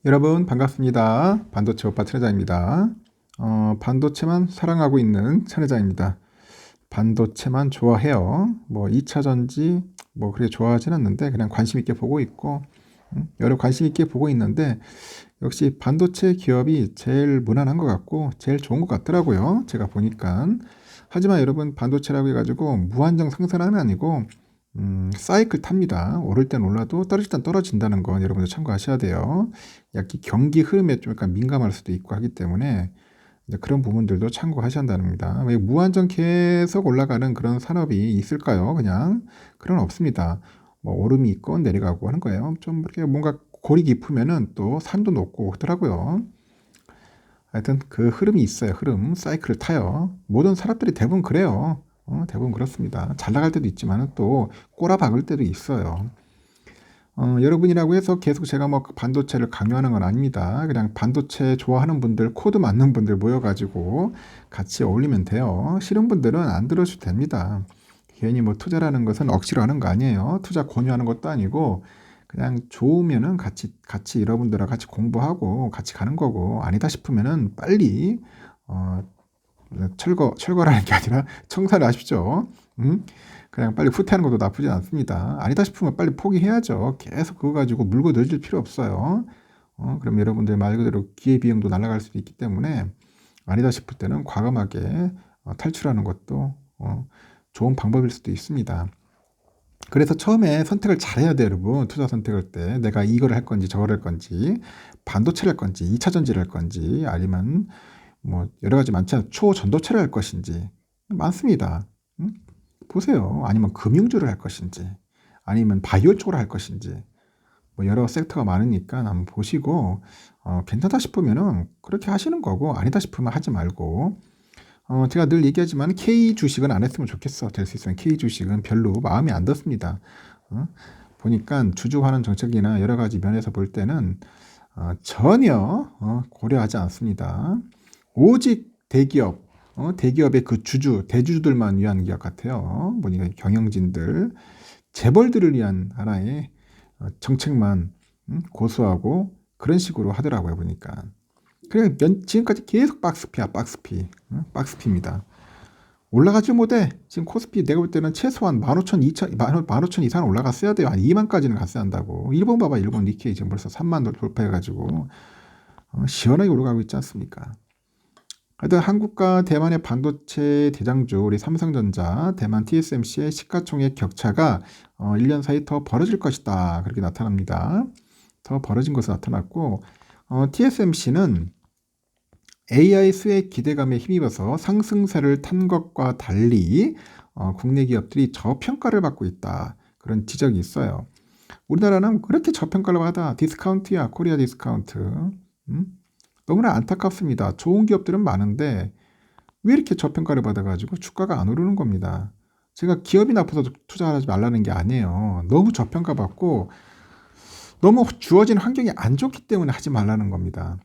여러분 반갑습니다. 반도체 오빠 천혜자입니다. 반도체만 사랑하고 있는 천혜자입니다. 반도체만 좋아해요. 뭐 2차 전지 뭐 그렇게 좋아하진 않는데 그냥 관심 있게 보고 있고 여러 관심 있게 보고 있는데 역시 반도체 기업이 제일 무난한 것 같고 제일 좋은 것 같더라고요. 제가 보니까. 하지만 여러분 반도체라고 해가지고 무한정 상승하는 아니고 사이클 탑니다. 오를 땐 올라도 떨어질 땐 떨어진다는 건 여러분들 참고하셔야 돼요. 약간 경기 흐름에 좀 약간 민감할 수도 있고 하기 때문에 이제 그런 부분들도 참고하셔야 한답니다. 왜 무한정 계속 올라가는 그런 산업이 있을까요? 그냥 그런 없습니다. 뭐 오름이 있고 내려가고 하는 거예요. 좀 이렇게 뭔가 골이 깊으면은 또 산도 높고 그러더라고요. 하여튼 그 흐름이 있어요. 흐름, 사이클을 타요. 모든 산업들이 대부분 그래요. 대부분 그렇습니다. 잘 나갈 때도 있지만 또 꼬라박을 때도 있어요. 여러분이라고 해서 계속 제가 뭐 반도체를 강요하는 건 아닙니다. 그냥 반도체 좋아하는 분들, 코드 맞는 분들 모여가지고 같이 어울리면 돼요. 싫은 분들은 안 들어주셔도 됩니다. 괜히 뭐 투자라는 것은 억지로 하는 거 아니에요. 투자 권유하는 것도 아니고 그냥 좋으면은 같이 여러분들하고 같이 공부하고 같이 가는 거고 아니다 싶으면은 빨리 어, 철거라는 게 아니라 청산을 하십시오. 그냥 빨리 후퇴하는 것도 나쁘지 않습니다. 아니다 싶으면 빨리 포기해야죠. 계속 그거 가지고 물고 늘질 필요 없어요. 그럼 여러분들 말 그대로 기회비용도 날아갈 수도 있기 때문에 아니다 싶을 때는 과감하게 탈출하는 것도 좋은 방법일 수도 있습니다. 그래서 처음에 선택을 잘해야 돼요, 여러분. 투자 선택할 때 내가 이걸 할 건지 저걸 할 건지 반도체를 할 건지 2차 전지를 할 건지 아니면 뭐 여러 가지 많잖아요. 초전도체를 할 것인지 많습니다. 응? 보세요. 아니면 금융주를 할 것인지 아니면 바이오 쪽으로 할 것인지 뭐 여러 섹터가 많으니까 한번 보시고 괜찮다 싶으면은 그렇게 하시는 거고 아니다 싶으면 하지 말고 제가 늘 얘기하지만 K 주식은 안 했으면 좋겠어. 될 수 있으면 K 주식은 별로 마음에 안 든습니다. 보니까 주주환원 정책이나 여러 가지 면에서 볼 때는 전혀 고려하지 않습니다. 오직 대기업, 대기업의 그 대주주들만 위한 기업 같아요. 보니까 경영진들, 재벌들을 위한 하나의 정책만 고수하고 그런 식으로 하더라고요, 보니까. 그래, 지금까지 계속 박스피야, 박스피. 박스피입니다. 올라가지 못해. 지금 코스피 내가 볼 때는 최소한 15,000, 15,000 이상 올라갔어야 돼요. 한 2만까지는 갔어야 한다고. 일본 봐봐, 일본 니케이 지금 벌써 3만 돌파해가지고 시원하게 올라가고 있지 않습니까? 하여튼 한국과 대만의 반도체 대장주 우리 삼성전자, 대만 TSMC의 시가총액 격차가 1년 사이 더 벌어질 것이다. 그렇게 나타납니다. 더 벌어진 것으로 나타났고 TSMC는 AI 수혜 기대감에 힘입어서 상승세를 탄 것과 달리 국내 기업들이 저평가를 받고 있다. 그런 지적이 있어요. 우리나라는 그렇게 저평가를 받아. 디스카운트야, 코리아 디스카운트. 너무나 안타깝습니다. 좋은 기업들은 많은데 왜 이렇게 저평가를 받아가지고 주가가 안 오르는 겁니다. 제가 기업이 나빠서 투자하지 말라는 게 아니에요. 너무 저평가받고 너무 주어진 환경이 안 좋기 때문에 하지 말라는 겁니다.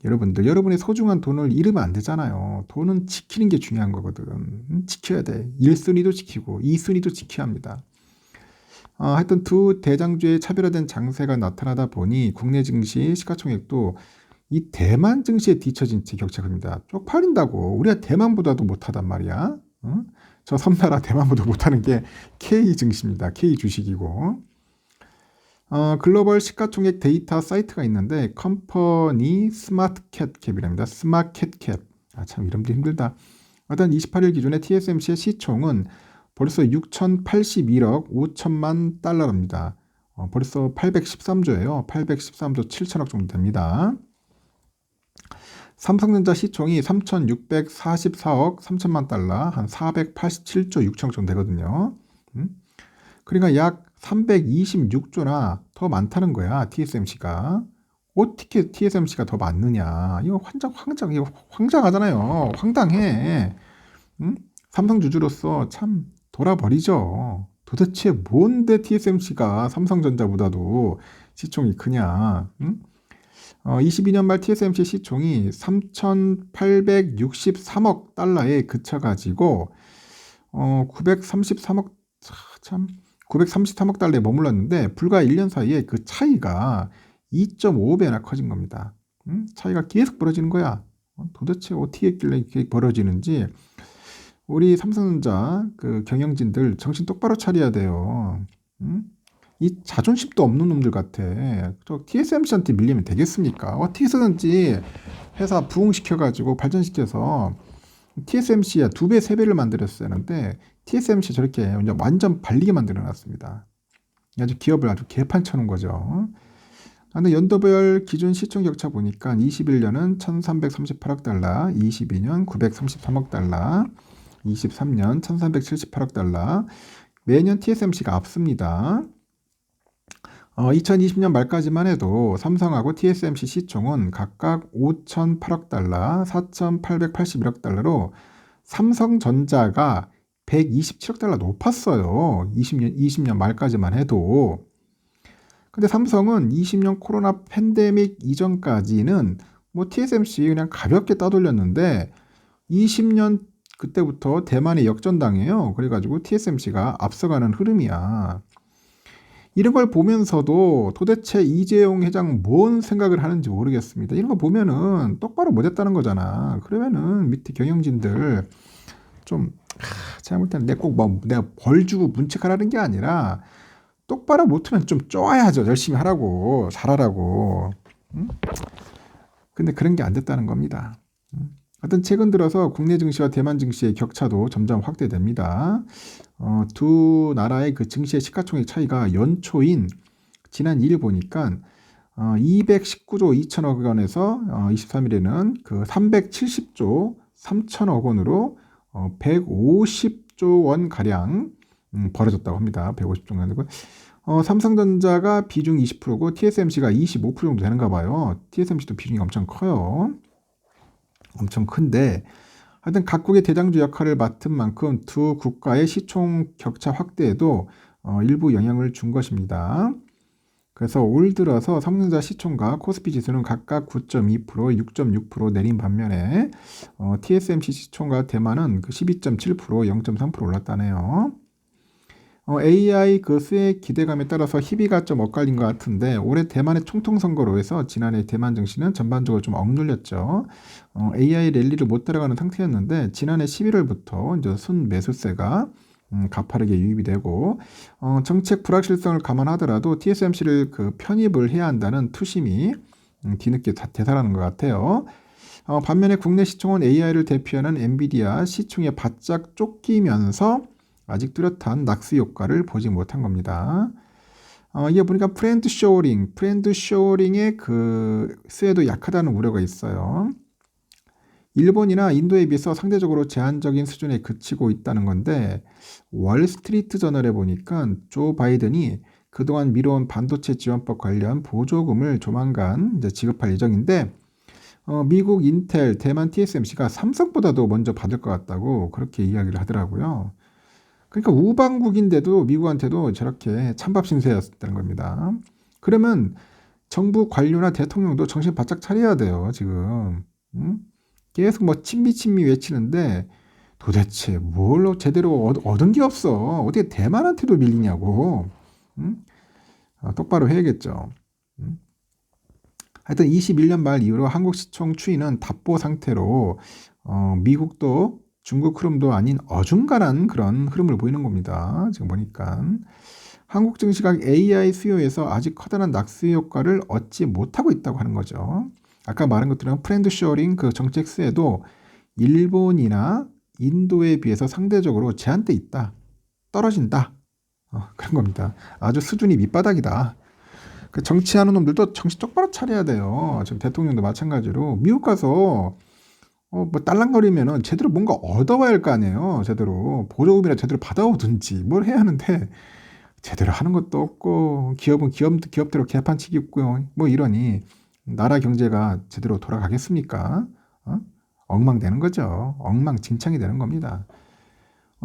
여러분들, 여러분의 소중한 돈을 잃으면 안 되잖아요. 돈은 지키는 게 중요한 거거든. 지켜야 돼. 1순위도 지키고 2순위도 지켜야 합니다. 하여튼 두 대장주의 차별화된 장세가 나타나다 보니 국내 증시 시가총액도 이 대만 증시에 뒤처진 채 격차입니다. 쪽팔린다고. 우리가 대만보다도 못하단 말이야. 저 섬나라 대만보다 못하는 게 K 증시입니다. K 주식이고. 글로벌 시가총액 데이터 사이트가 있는데 컴퍼니 스마트캣캡이랍니다. 스마트캣캡. 참 이름도 힘들다. 일단 28일 기준에 TSMC의 시총은 벌써 6,081억 5천만 달러입니다. 벌써 813조예요. 813조 7천억 정도 됩니다. 삼성전자 시총이 3,644억 3천만 달러, 한 487조 6천억 정도 되거든요. 그러니까 약 326조나 더 많다는 거야, TSMC가. 어떻게 TSMC가 더 많느냐. 이거 이거 황당하잖아요. 황당해. 삼성 주주로서 참 돌아버리죠. 도대체 뭔데 TSMC가 삼성전자보다도 시총이 크냐. 22년 말 TSMC 시총이 3,863억 달러에 그쳐가지고 933억 참 933억 달러에 머물렀는데 불과 1년 사이에 그 차이가 2.5배나 커진 겁니다. 차이가 계속 벌어지는 거야. 도대체 어떻게 했길래 이렇게 벌어지는지 우리 삼성전자 그 경영진들 정신 똑바로 차려야 돼요. 이 자존심도 없는 놈들 같아. 저 TSMC한테 밀리면 되겠습니까? 어떻게 해서든지 회사 부흥시켜가지고 발전시켜서 TSMC야 2배, 3배를 만들었어야 하는데 TSMC 저렇게 완전 발리게 만들어놨습니다. 아주 기업을 아주 개판 쳐놓은 거죠. 근데 연도별 기준 시총 격차 보니까 21년은 1338억 달러, 22년 933억 달러, 23년 1378억 달러. 매년 TSMC가 앞섭니다. 2020년 말까지만 해도 삼성하고 TSMC 시총은 각각 5,008억 달러, 4,881억 달러로 삼성전자가 127억 달러 높았어요. 20년 말까지만 해도. 근데 삼성은 20년 코로나 팬데믹 이전까지는 뭐 TSMC 그냥 가볍게 따돌렸는데 20년 그때부터 대만에 역전당해요. 그래가지고 TSMC가 앞서가는 흐름이야. 이런 걸 보면서도 도대체 이재용 회장 뭔 생각을 하는지 모르겠습니다. 이런 거 보면은 똑바로 못했다는 거잖아. 그러면은 밑에 경영진들 좀 제가 볼 때는 내가 벌 주고 문책하라는 게 아니라 똑바로 못하면 좀 쪼아야죠. 열심히 하라고 잘하라고. 근데 그런 게 안 됐다는 겁니다. 하여튼 최근 들어서 국내 증시와 대만 증시의 격차도 점점 확대됩니다. 두 나라의 그 증시의 시가총액 차이가 연초인 지난 2일 보니까 219조 2천억 원에서 23일에는 그 370조 3천억 원으로 150조 원 가량 벌어졌다고 합니다. 150조 원이고 삼성전자가 비중 20%고 TSMC가 25% 정도 되는가 봐요. TSMC도 비중이 엄청 커요. 엄청 큰데 하여튼 각국의 대장주 역할을 맡은 만큼 두 국가의 시총 격차 확대에도 일부 영향을 준 것입니다. 그래서 올 들어서 삼성전자 시총과 코스피 지수는 각각 9.2%, 6.6% 내린 반면에 TSMC 시총과 대만은 12.7%, 0.3% 올랐다네요. AI 그 수의 기대감에 따라서 희비가 좀 엇갈린 것 같은데 올해 대만의 총통선거로 해서 지난해 대만 증시는 전반적으로 좀 억눌렸죠. AI 랠리를 못 따라가는 상태였는데 지난해 11월부터 이제 순매수세가 가파르게 유입이 되고 정책 불확실성을 감안하더라도 TSMC를 그 편입을 해야 한다는 투심이 뒤늦게 대사라는 것 같아요. 반면에 국내 시총은 AI를 대표하는 엔비디아 시총에 바짝 쫓기면서 아직 뚜렷한 낙수 효과를 보지 못한 겁니다. 이게 보니까 브랜드 쇼어링의 그 수혜도 약하다는 우려가 있어요. 일본이나 인도에 비해서 상대적으로 제한적인 수준에 그치고 있다는 건데 월스트리트 저널에 보니까 조 바이든이 그동안 미뤄온 반도체 지원법 관련 보조금을 조만간 이제 지급할 예정인데 미국 인텔, 대만 TSMC가 삼성보다도 먼저 받을 것 같다고 그렇게 이야기를 하더라고요. 그러니까 우방국인데도 미국한테도 저렇게 찬밥 신세였다는 겁니다. 그러면 정부 관료나 대통령도 정신 바짝 차려야 돼요, 지금. 계속 뭐 친미 외치는데 도대체 뭘로 제대로 얻은 게 없어. 어떻게 대만한테도 밀리냐고. 똑바로 해야겠죠. 하여튼 21년 말 이후로 한국 시총 추이는 답보 상태로 미국도 중국 흐름도 아닌 어중간한 그런 흐름을 보이는 겁니다. 지금 보니까 한국 증시가 AI 수요에서 아직 커다란 낙수 효과를 얻지 못하고 있다고 하는 거죠. 아까 말한 것처럼 프렌드 쇼어링 그 정책 수혜도 일본이나 인도에 비해서 상대적으로 제한돼 있다. 떨어진다. 그런 겁니다. 아주 수준이 밑바닥이다. 그 정치하는 놈들도 정신 똑바로 차려야 돼요. 지금 대통령도 마찬가지로 미국 가서 뭐 딸랑거리면은 제대로 뭔가 얻어와야 할 거 아니에요. 제대로 보조금이나 제대로 받아오든지 뭘 해야 하는데 제대로 하는 것도 없고 기업은 기업대로 개판치기 있고요. 뭐 이러니 나라 경제가 제대로 돌아가겠습니까? 엉망되는 거죠. 엉망진창이 되는 겁니다.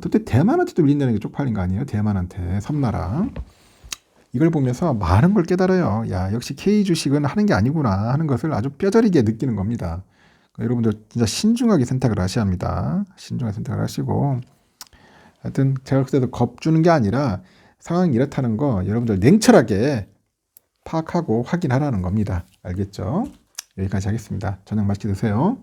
도대체 대만한테도 밀린다는 게 쪽팔린 거 아니에요? 대만한테 섬나라. 이걸 보면서 많은 걸 깨달아요. 야, 역시 K 주식은 하는 게 아니구나 하는 것을 아주 뼈저리게 느끼는 겁니다. 여러분들 진짜 신중하게 선택을 하셔야 합니다. 신중하게 선택을 하시고 하여튼 제가 그때도 겁주는 게 아니라 상황이 이렇다는 거 여러분들 냉철하게 파악하고 확인하라는 겁니다. 알겠죠? 여기까지 하겠습니다. 저녁 맛있게 드세요.